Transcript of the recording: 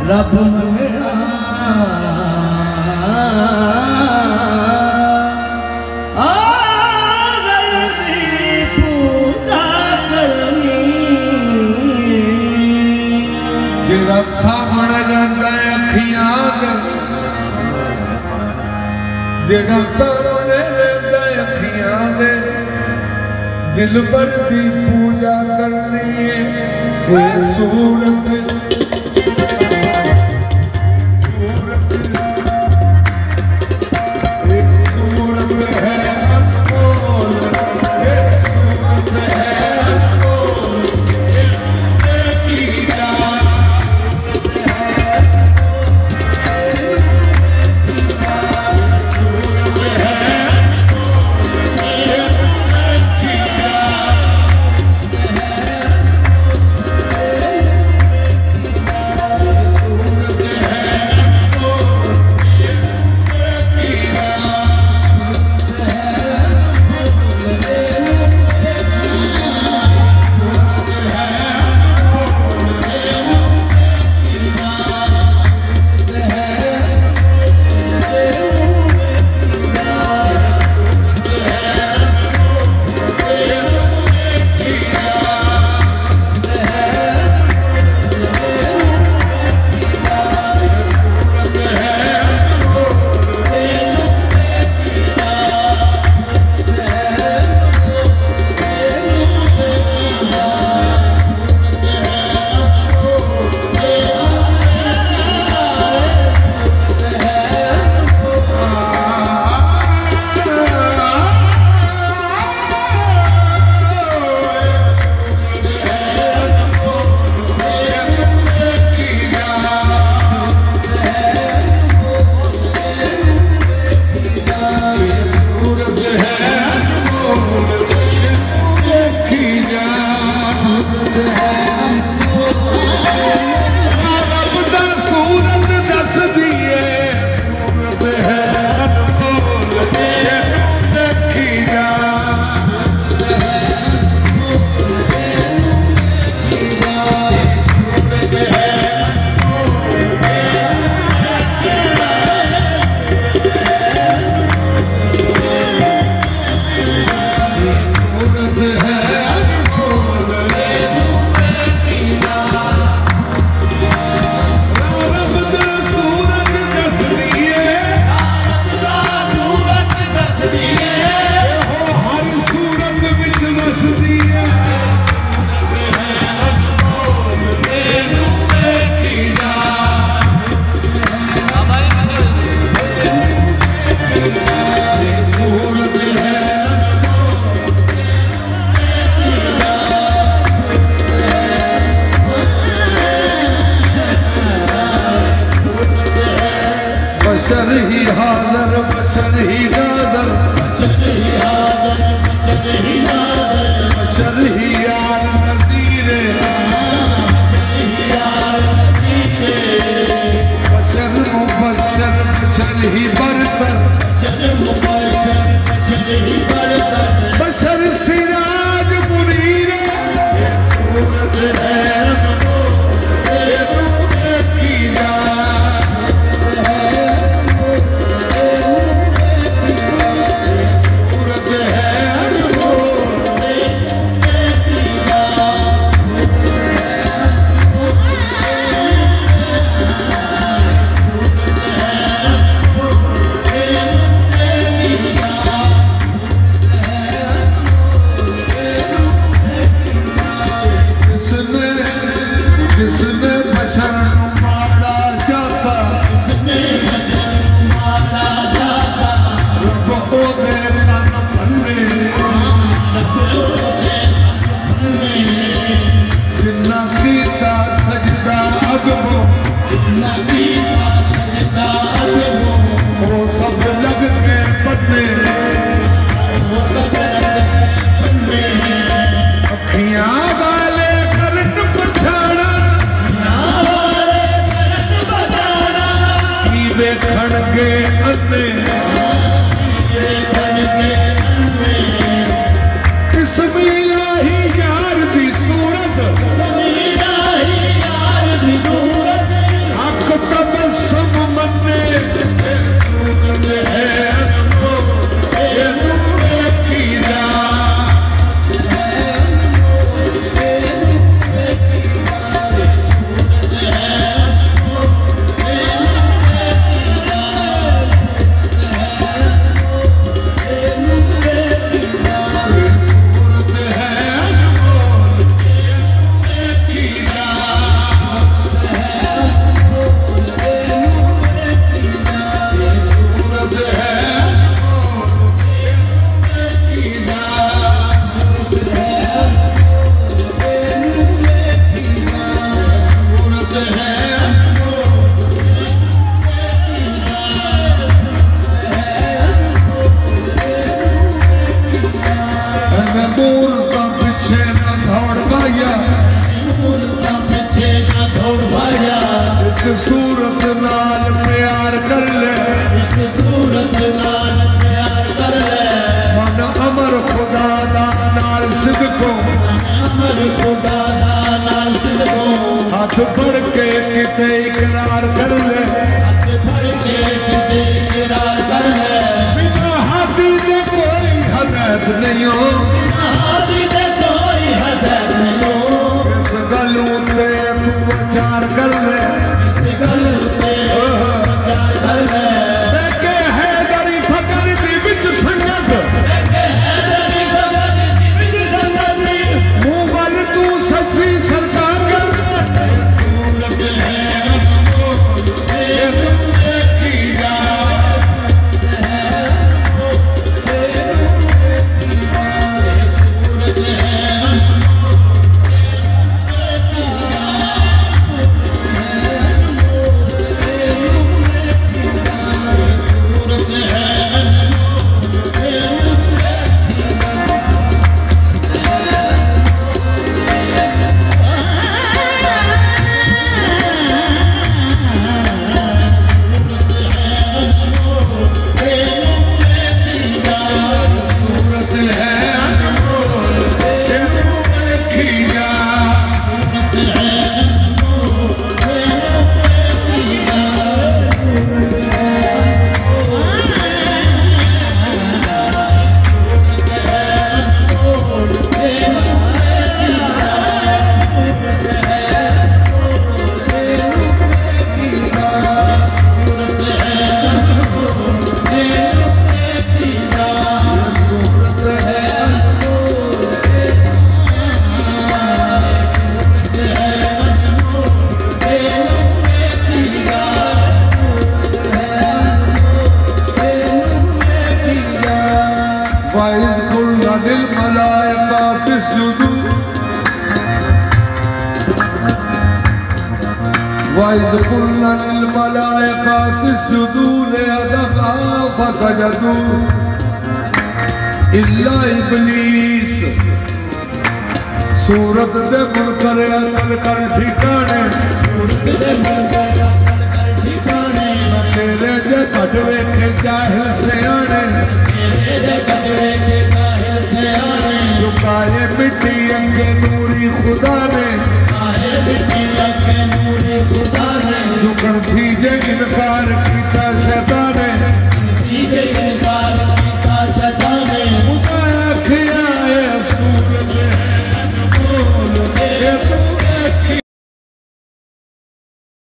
रब मना जेड़ा सामने रंदा अखियां दे जेड़ा सामने रंदा अखियां दे दिल भर दी पूजा करनी है वो सूरत बशर ही हाज़र बशर ही नाज़र बशर ही यार नज़ीरे बशर मुबशर बशर ही बरतर बशर सिराज मुनीर सूरत है वेखण के अन्ने इस्मीलाही यार दी सूरत हक तबस्सुम मन्ने सूरत है ये नूरे की सूरत नाल प्यार कर ले सूरत नाल प्यार कर ले मन अमर खुदा दा नाल सिदको अमर खुदा दा नाल सिदको हाथ बढ़ के किते इकरार कर ले हाथ बढ़ के किते इकरार कर ले बिना हाथी दे कोई हदायत नहीं हो बिना हाथी दे कोई हदायत नहीं हो इस गल उते तू विचार कर ले वाइज़ कुल्ला लिल मलाइकाति इसजुदू लिआदम फसजदू इल्ला इब्लीस। सूरत दे मुनकर अकल कर ठिकाने, सूरत दे मुनकर अकल कर ठिकाने। तेरे जे घट वेखे जाहिल सियाने, तेरे जे घट वेखे जाहिल सियाने। झुकाए मिट्टी अंगे नूरी खुदा ने, झुकाए मिट्टी